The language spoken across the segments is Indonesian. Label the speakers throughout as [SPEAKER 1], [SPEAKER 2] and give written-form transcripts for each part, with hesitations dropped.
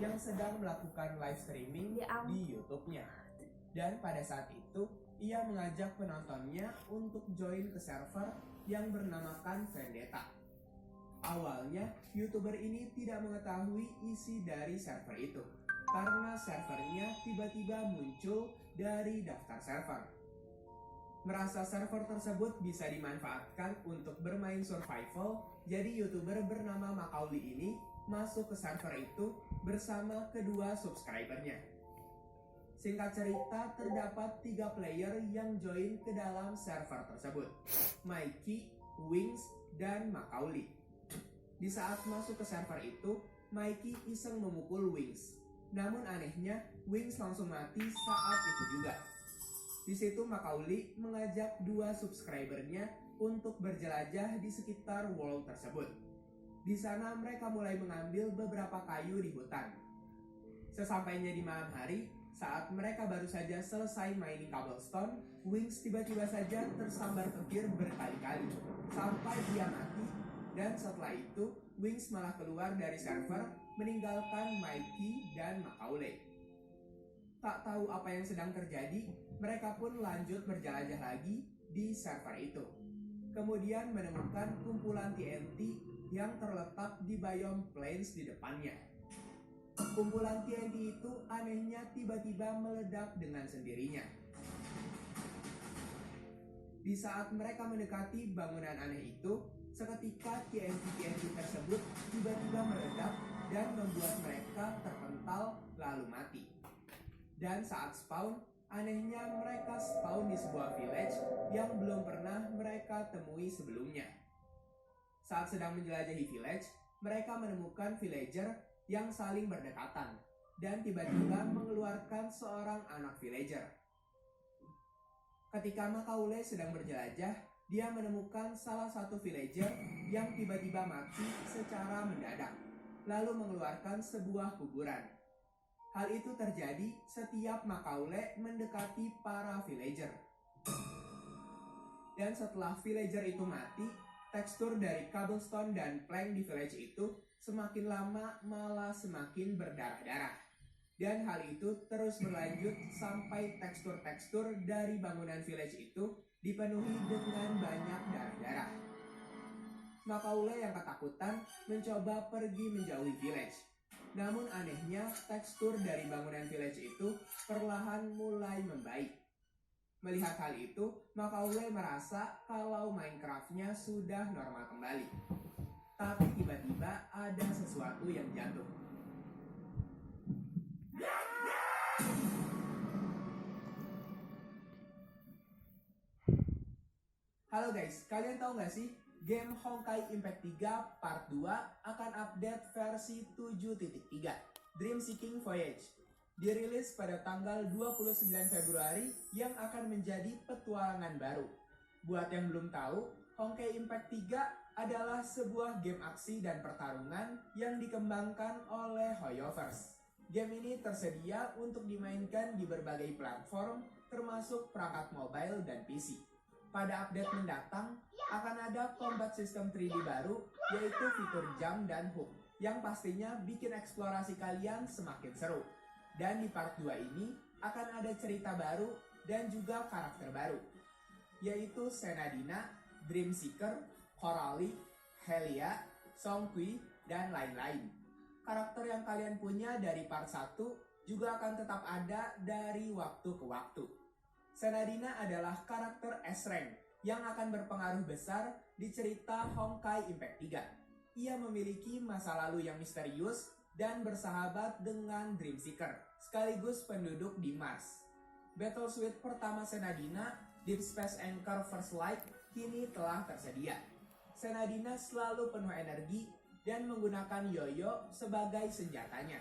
[SPEAKER 1] yang sedang melakukan live streaming di YouTube-nya. Dan pada saat itu, ia mengajak penontonnya untuk join ke server yang bernamakan Vendetta. Awalnya, YouTuber ini tidak mengetahui isi dari server itu, karena servernya tiba-tiba muncul dari daftar server. Merasa server tersebut bisa dimanfaatkan untuk bermain survival, jadi YouTuber bernama Macaulay ini masuk ke server itu bersama kedua subscribernya. Singkat cerita, terdapat 3 player yang join ke dalam server tersebut, Mikey, Wings, dan Macaulay. Di saat masuk ke server itu, Mikey iseng memukul Wings. Namun anehnya, Wings langsung mati saat itu juga. Di situ Macaulay mengajak 2 subscribernya untuk berjelajah di sekitar world tersebut. Di sana mereka mulai mengambil beberapa kayu di hutan. Sesampainya di malam hari, saat mereka baru saja selesai mining cobblestone, Wings tiba-tiba saja tersambar petir berkali-kali sampai dia mati. Dan setelah itu, Wings malah keluar dari server meninggalkan Mikey dan Macaulay. Tak tahu apa yang sedang terjadi, mereka pun lanjut berjelajah lagi di server itu. Kemudian menemukan kumpulan TNT yang terletak di biome plains di depannya. Kumpulan TNT itu anehnya tiba-tiba meledak dengan sendirinya. Di saat mereka mendekati bangunan aneh itu, seketika TNT tersebut tiba-tiba meledak dan membuat mereka terpental lalu mati. Dan saat spawn, anehnya mereka spawn di sebuah village yang belum pernah mereka temui sebelumnya. Saat sedang menjelajahi village, mereka menemukan villager yang saling berdekatan dan tiba-tiba mengeluarkan seorang anak villager. Ketika Macaulay sedang berjelajah, dia menemukan salah satu villager yang tiba-tiba mati secara mendadak, lalu mengeluarkan sebuah kuburan. Hal itu terjadi setiap Macaulay mendekati para villager. Dan setelah villager itu mati, tekstur dari cobblestone dan plank di village itu semakin lama malah semakin berdarah-darah. Dan hal itu terus berlanjut sampai tekstur-tekstur dari bangunan village itu dipenuhi dengan banyak darah-darah. Macaulay yang ketakutan mencoba pergi menjauhi village. Namun anehnya tekstur dari bangunan village itu perlahan mulai membaik. Melihat hal itu, Macaulay merasa kalau Minecraft-nya sudah normal kembali. Tapi tiba-tiba ada sesuatu yang jatuh. Halo guys, kalian tahu nggak sih? Game Honkai Impact 3 Part 2 akan update versi 7.3 Dream Seeking Voyage. Dirilis pada tanggal 29 Februari yang akan menjadi petualangan baru. Buat yang belum tahu, Honkai Impact 3 adalah sebuah game aksi dan pertarungan yang dikembangkan oleh Hoyoverse. Game ini tersedia untuk dimainkan di berbagai platform termasuk perangkat mobile dan PC. Pada update mendatang, akan ada combat system 3D baru, yaitu fitur jump dan hook, yang pastinya bikin eksplorasi kalian semakin seru. Dan di part 2 ini, akan ada cerita baru dan juga karakter baru, yaitu Senadina, Dreamseeker, Coralie, Helia, Songqi, dan lain-lain. Karakter yang kalian punya dari part 1 juga akan tetap ada dari waktu ke waktu. Senadina adalah karakter S-Rank yang akan berpengaruh besar di cerita Honkai Impact 3. Ia memiliki masa lalu yang misterius dan bersahabat dengan Dreamseeker, sekaligus penduduk di Mars. Battle Suite pertama Senadina, Deep Space Anchor First Light, kini telah tersedia. Senadina selalu penuh energi dan menggunakan yoyo sebagai senjatanya.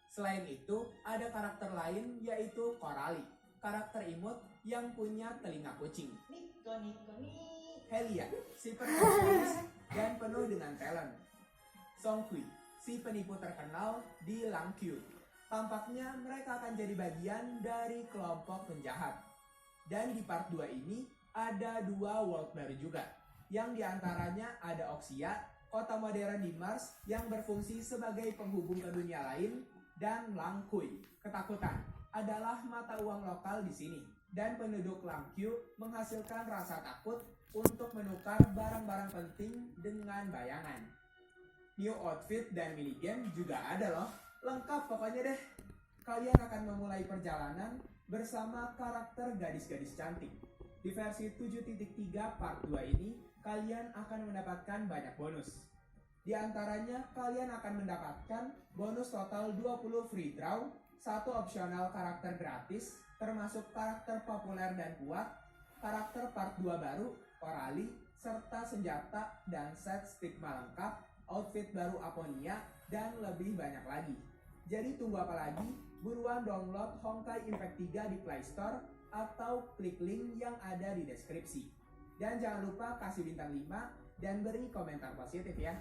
[SPEAKER 1] Selain itu, ada karakter lain yaitu Coralie, karakter imut yang punya telinga kucing. Helia, si penulis dan penuh dengan talent. Songqi, si penipu terkenal di Langqiu. Tampaknya mereka akan jadi bagian dari kelompok penjahat. Dan di part 2 ini ada 2 world baru juga, yang diantaranya ada Oxia, kota modern di Mars yang berfungsi sebagai penghubung ke dunia lain, dan Langkuy. Ketakutan adalah mata uang lokal di sini, dan penduduk Langkyu menghasilkan rasa takut untuk menukar barang-barang penting dengan bayangan. New outfit dan minigame juga ada loh, lengkap pokoknya deh. Kalian akan memulai perjalanan bersama karakter gadis-gadis cantik. Di versi 7.3 part 2 ini, kalian akan mendapatkan banyak bonus. Di antaranya, kalian akan mendapatkan bonus total 20 free draw, 1 opsional karakter gratis, termasuk karakter populer dan kuat, karakter part 2 baru, Orali, serta senjata dan set stigma lengkap, outfit baru Aponia, dan lebih banyak lagi. Jadi tunggu apa lagi? Buruan download Honkai Impact 3 di Play Store atau klik link yang ada di deskripsi. Dan jangan lupa kasih bintang 5 dan beri komentar positif ya.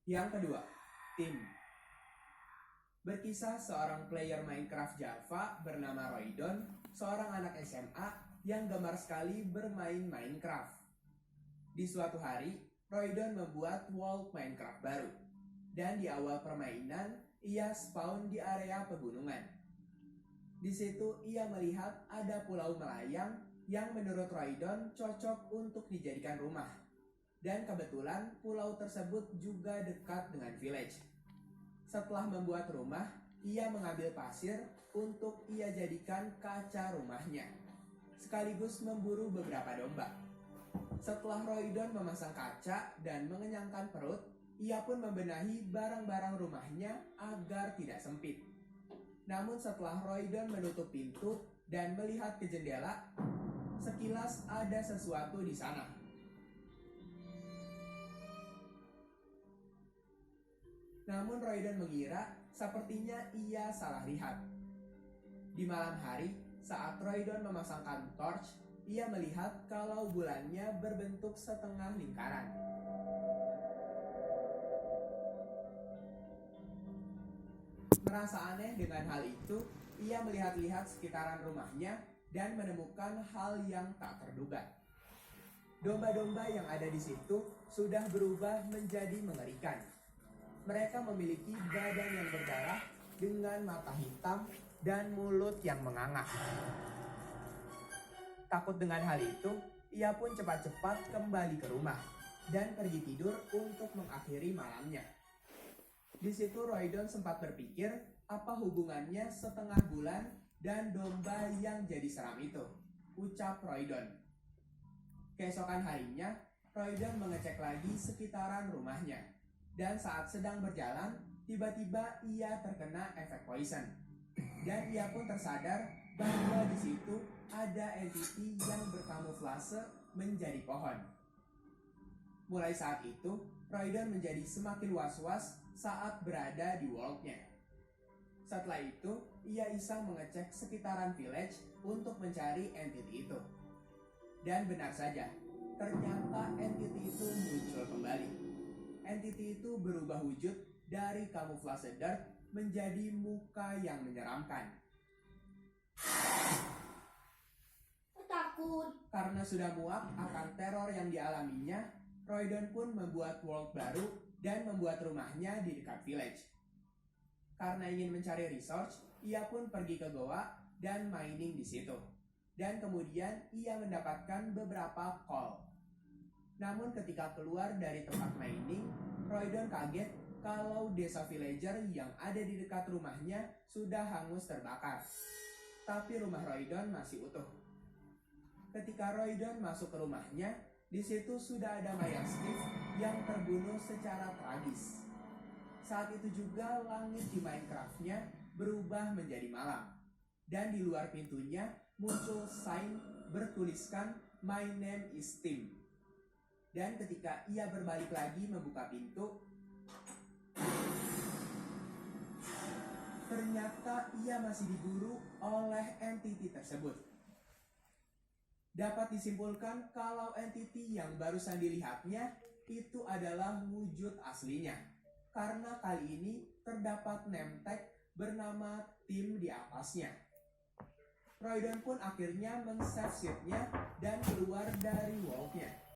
[SPEAKER 1] Yang kedua, tim. Berkisah seorang player Minecraft Java bernama Roydon, seorang anak SMA yang gemar sekali bermain Minecraft. Di suatu hari, Roydon membuat world Minecraft baru. Dan di awal permainan, ia spawn di area pegunungan. Di situ ia melihat ada pulau melayang yang menurut Roydon cocok untuk dijadikan rumah. Dan kebetulan pulau tersebut juga dekat dengan village. Setelah membuat rumah, ia mengambil pasir untuk ia jadikan kaca rumahnya, sekaligus memburu beberapa domba. Setelah Roydon memasang kaca dan mengenyangkan perut, ia pun membenahi barang-barang rumahnya agar tidak sempit. Namun setelah Roydon menutup pintu dan melihat ke jendela, sekilas ada sesuatu di sana. Namun Roydon mengira sepertinya ia salah lihat. Di malam hari, saat Roydon memasangkan torch, ia melihat kalau bulannya berbentuk setengah lingkaran. Merasa aneh dengan hal itu, ia melihat-lihat sekitaran rumahnya dan menemukan hal yang tak terduga. Domba-domba yang ada di situ sudah berubah menjadi mengerikan. Mereka memiliki badan yang berdarah dengan mata hitam dan mulut yang menganga. Takut dengan hal itu, ia pun cepat-cepat kembali ke rumah dan pergi tidur untuk mengakhiri malamnya. Di situ Roydon sempat berpikir apa hubungannya setengah bulan dan domba yang jadi seram itu, ucap Roydon. Keesokan harinya, Roydon mengecek lagi sekitaran rumahnya. Dan saat sedang berjalan, tiba-tiba ia terkena efek poison. Dan ia pun tersadar bahwa di situ ada entity yang berkamuflase menjadi pohon. Mulai saat itu, Roydon menjadi semakin was-was saat berada di world-nya. Setelah itu, ia iseng mengecek sekitaran village untuk mencari entity itu. Dan benar saja, ternyata entity itu muncul kembali. Entity itu berubah wujud dari kamuflase dirt menjadi muka yang menyeramkan.
[SPEAKER 2] Takut.
[SPEAKER 1] Karena sudah muak akan teror yang dialaminya, Roydon pun membuat world baru dan membuat rumahnya di dekat village. Karena ingin mencari resource, ia pun pergi ke goa dan mining di situ. Dan kemudian ia mendapatkan beberapa coal. Namun ketika keluar dari tempat mining, Roydon kaget kalau desa villager yang ada di dekat rumahnya sudah hangus terbakar. Tapi rumah Roydon masih utuh. Ketika Roydon masuk ke rumahnya, di situ sudah ada mayat Steve yang terbunuh secara tragis. Saat itu juga langit di Minecraft-nya berubah menjadi malam. Dan di luar pintunya muncul sign bertuliskan "My name is Tim". Dan ketika ia berbalik lagi membuka pintu, ternyata ia masih diburu oleh entity tersebut. Dapat disimpulkan kalau entity yang barusan dilihatnya itu adalah wujud aslinya. Karena kali ini terdapat name tag bernama tim di atasnya. Roydon pun akhirnya men-save ship-nya dan keluar dari vault-nya.